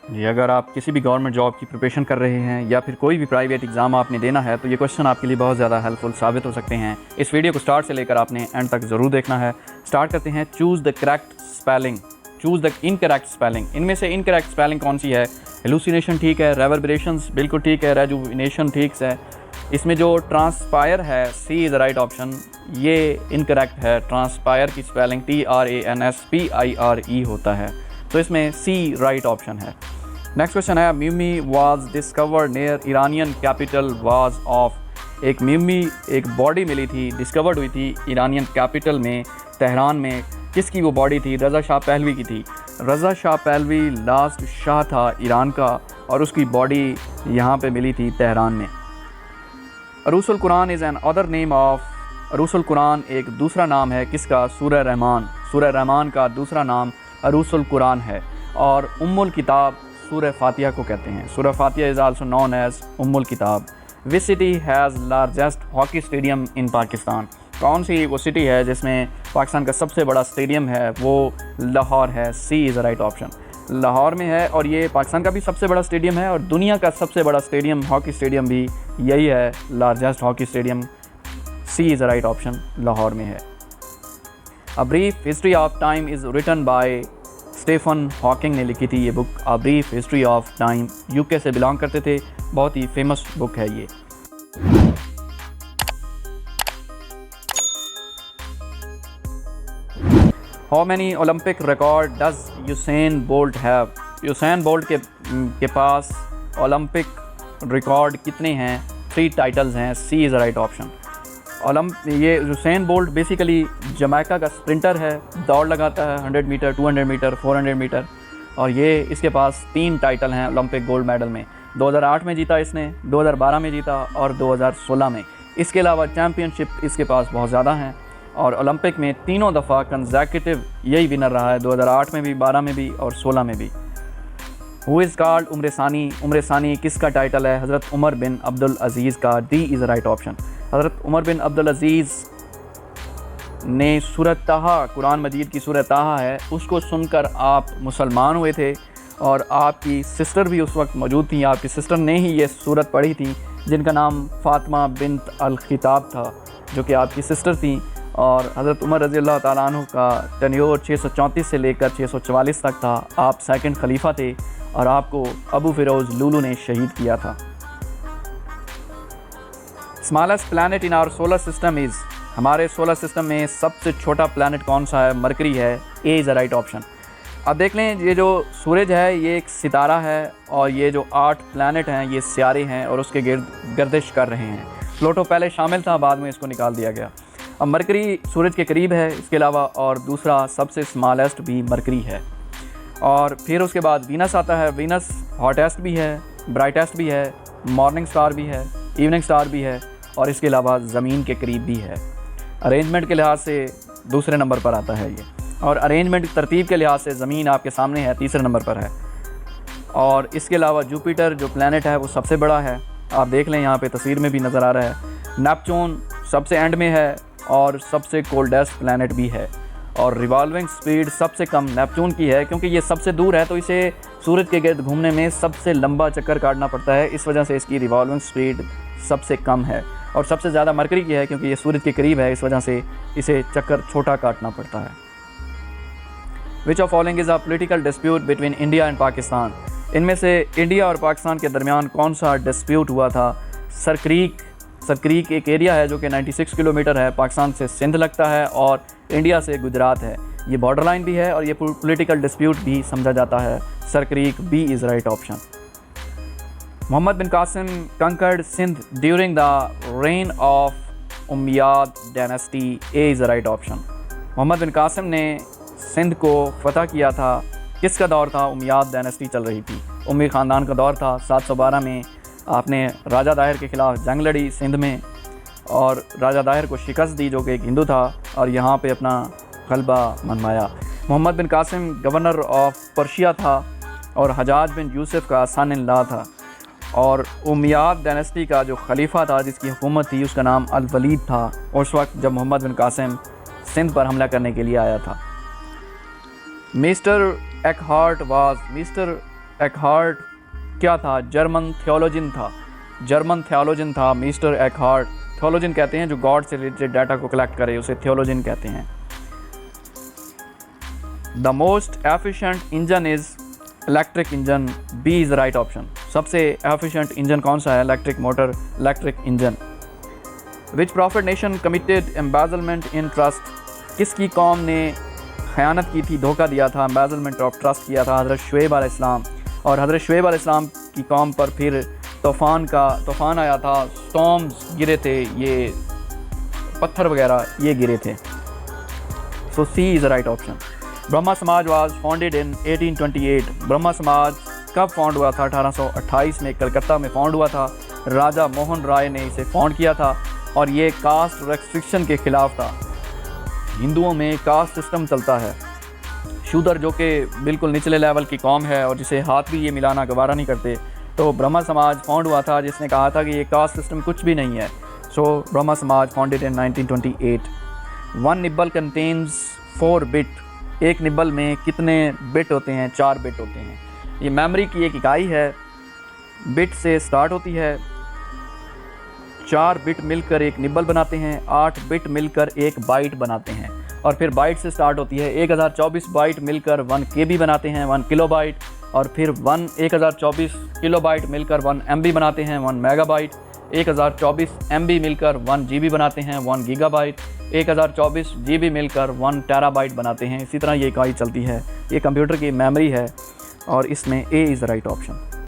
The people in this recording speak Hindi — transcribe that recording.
जी, अगर आप किसी भी गवर्नमेंट जॉब की प्रिपरेशन कर रहे हैं या फिर कोई भी प्राइवेट एग्ज़ाम आपने देना है तो ये क्वेश्चन आपके लिए बहुत ज़्यादा हेल्पफुल साबित हो सकते हैं। इस वीडियो को स्टार्ट से लेकर आपने एंड तक ज़रूर देखना है। स्टार्ट करते हैं। Choose the correct spelling, choose the incorrect spelling. इनमें से इनकरेक्ट स्पेलिंग कौन सी है? हेलुसिनेशन ठीक है, रेवर्बरेशंस बिल्कुल ठीक है, रेजुविनेशन ठीक है। इसमें जो ट्रांसपायर है, C is the right option, ये इनकरेक्ट है। ट्रांसपायर की स्पेलिंग TRANSPIRE होता है, तो इसमें सी राइट ऑप्शन है। नेक्स्ट क्वेश्चन है, mummy was discovered near Iranian capital was of. एक म्यूमी, एक बॉडी मिली थी, डिस्कवर्ड हुई थी ईरानियन कैपिटल में, तेहरान में। किसकी वो बॉडी थी? रज़ा शाह पहलवी की थी। रज़ा शाह पहलवी लास्ट शाह था ईरान का और उसकी बॉडी यहाँ पे मिली थी तेहरान में। Arusul Quran is another name of. Arusul Quran एक दूसरा नाम है किसका? सूरह रहमान। सूरह रहमान का दूसरा नाम अरूसुल कुरान है। और उम्मुल किताब सूरह फातिहा को कहते हैं। सूरह फातिहा इज़ आल्सो नोन एज उम्मुल किताब। Which city has largest hockey stadium इन पाकिस्तान? कौन सी वो सिटी है जिसमें पाकिस्तान का सबसे बड़ा स्टेडियम है? वो लाहौर है। C is the right option, Lahore में है। और ये पाकिस्तान का भी सबसे बड़ा स्टेडियम है और दुनिया का सबसे बड़ा स्टेडियम, हॉकी स्टेडियम भी यही है, largest hockey stadium. C is the right option, Lahore में है। A brief history of time is written by Stephen Hawking ने लिखी थी ये book, a brief history of time. UK से बिलोंग करते थे, बहुत ही फेमस बुक है ये। How many Olympic record does Usain Bolt have? Usain Bolt के पास ओलंपिक रिकॉर्ड कितने हैं? 3 टाइटल्स हैं। C is the right option. ये यूसैन बोल्ट बेसिकली जमैका का स्प्रिंटर है, दौड़ लगाता है 100 मीटर, 200 मीटर, 400 मीटर। और ये इसके पास 3 टाइटल हैं ओलंपिक गोल्ड मेडल में। 2008 में जीता इसने, 2012 में जीता और 2016 में। इसके अलावा चैम्पियनशिप इसके पास बहुत ज़्यादा हैं और ओलंपिक में 3 दफ़ा कंसेक्यूटिव यही विनर रहा है, 2008 में भी, 12 में भी और 16 में भी। हु इज़ कॉल्ड उम्र सानी? उम्र सानी किसका टाइटल है? हज़रत उमर बिन अब्दुल अज़ीज़ का। D is the right option. हज़रत उमर बिन अब्दुल अज़ीज़ ने सूरत ताहा, कुरान मजीद की सूरत ताहा है, उसको सुनकर आप मुसलमान हुए थे और आपकी सिस्टर भी उस वक्त मौजूद थी। आपकी सिस्टर ने ही ये सूरत पढ़ी थी, जिनका नाम फ़ातिमा बिन्त अल खिताब था, जो कि आपकी सिस्टर थी। और हज़रत उमर रज़ी अल्लाह ताला अन्हु का टेन्योर 634 से लेकर 644 तक था। आप सेकंड खलीफा थे और आपको अबू फ़िरोज़ लुलू ने शहीद किया था। Smallest planet in our solar system is. हमारे सोलर सिस्टम में सबसे छोटा प्लैनेट कौन सा है? मरकरी है। A is the right option. अब देख लें, ये जो सूरज है ये एक सितारा है और ये जो 8 प्लैनेट हैं ये सियारे हैं और उसके गिर्द गर्दिश कर रहे हैं। प्लूटो पहले शामिल था, बाद में इसको निकाल दिया गया। अब मरकरी सूरज के करीब है, इसके अलावा और दूसरा सबसे स्मॉलेस्ट भी मरकरी है। और फिर उसके बाद वीनस आता है। वीनस हॉटेस्ट भी है, ब्राइटेस्ट भी है, मॉर्निंग स्टार भी है, इवनिंग स्टार भी है और इसके अलावा ज़मीन के करीब भी है। अरेंजमेंट के लिहाज से दूसरे नंबर पर आता है ये, और अरेंजमेंट तरतीब के लिहाज से ज़मीन आपके सामने है, तीसरे नंबर पर है। और इसके अलावा जुपिटर जो प्लैनेट है वो सबसे बड़ा है, आप देख लें यहाँ पे तस्वीर में भी नज़र आ रहा है। नेपच्यून सबसे एंड में है और सबसे कोल्डेस्ट प्लैनेट भी है। और रिवॉल्विंग स्पीड सबसे कम नेपच्यून की है, क्योंकि ये सबसे दूर है तो इसे सूरज के गिर्द घूमने में सबसे लंबा चक्कर काटना पड़ता है, इस वजह से इसकी रिवॉल्विंग स्पीड सबसे कम है। और सबसे ज़्यादा मरकरी की है, क्योंकि ये सूरज के करीब है, इस वजह से इसे चक्कर छोटा काटना पड़ता है। Which of following is a political dispute between India and Pakistan? इनमें से इंडिया और पाकिस्तान के दरमियान कौन सा डिस्प्यूट हुआ था? सरक्रीक एक एरिया है जो कि 96 किलोमीटर है, पाकिस्तान से सिंध लगता है और इंडिया से गुजरात है। ये बॉर्डर लाइन भी है और ये पॉलिटिकल डिस्प्यूट भी समझा जाता है। Sir Creek, B is right option. Mohammad bin Qasim conquered Sindh during the reign of Umayyad dynasty. A is the right option. Mohammad bin Qasim ने सिंध को फतह किया था, किसका दौर था? उमैयाद डायनेस्टी चल रही थी, उम्मी ख़ानदान का दौर था। 712 में आपने राजा दाहिर के ख़िलाफ़ जंग लड़ी सिंध में और राजा दाहिर को शिकस्त दी, जो कि एक हिंदू था, और यहाँ पे अपना गलबा मनवाया। Mohammad bin Qasim governor of Persia था और हजाज बिन यूसुफ का सन इन लॉ था। और उमैयाद डायनेस्टी का जो खलीफा था जिसकी हुकूमत थी उसका नाम अल वलीद था, उस वक्त जब मोहम्मद बिन कासिम सिंध पर हमला करने के लिए आया था। मिस्टर एकहार्ट क्या था? जर्मन थियोलॉजियन था मिस्टर एकहार्ट। थियोलॉजियन कहते हैं जो गॉड से रिलेटेड डाटा को कलेक्ट करे, उसे थियोलॉजियन कहते हैं। The most efficient engine is electric engine, B is the right option. सबसे एफिशिएंट इंजन कौन सा है? Electric motor, electric engine. Which prophet nation committed embezzlement in trust, किसकी कौम ने खयानत की थी, धोखा दिया था, एम्बेजलमेंट ऑफ ट्रस्ट किया था? हज़रत शुएब अलैहिस्सलाम। और हज़रत शुएब अलैहिस्सलाम की कौम पर फिर तूफ़ान आया था, स्टॉर्म्स गिरे थे, ये पत्थर वगैरह ये गिरे थे। So C is the right option. Brahmo Samaj was founded in 1828। Brahma समाज कब फाउंड हुआ था? 1828 में कलकत्ता में फाउंड हुआ था। राजा मोहन राय ने इसे फाउंड किया था और ये कास्ट रेस्ट्रिक्शन के ख़िलाफ़ था। हिंदुओं में कास्ट सिस्टम चलता है। शूदर जो कि बिल्कुल निचले लेवल की कौम है और जिसे हाथ भी ये मिलाना गवारा नहीं करते, तो ब्रह्मा समाज फाउंड हुआ था जिसने कहा था कि ये कास्ट सिस्टम कुछ भी नहीं है। सो ब्रह्मा समाज founded in 1928। One nibble contains 4 bit. एक निब्बल में कितने बिट होते हैं? 4 बिट होते हैं। ये मेमोरी की एक इकाई है, बिट से स्टार्ट होती है। 4 बिट मिलकर एक निब्बल बनाते हैं, 8 बिट मिलकर एक बाइट बनाते हैं और फिर बाइट से स्टार्ट होती है। 1024 बाइट मिलकर 1 KB बनाते हैं, 1 किलोबाइट। और फिर 1024 किलोबाइट मिलकर 1 MB बनाते हैं, 1 मेगाबाइट। 1024 MB मिलकर 1 GB बनाते हैं, 1 गीगाबाइट। 1024 GB मिलकर 1 टेराबाइट बनाते हैं। इसी तरह ये इकाई चलती है। ये कंप्यूटर की मेमोरी है और इसमें ए इज़ द राइट ऑप्शन।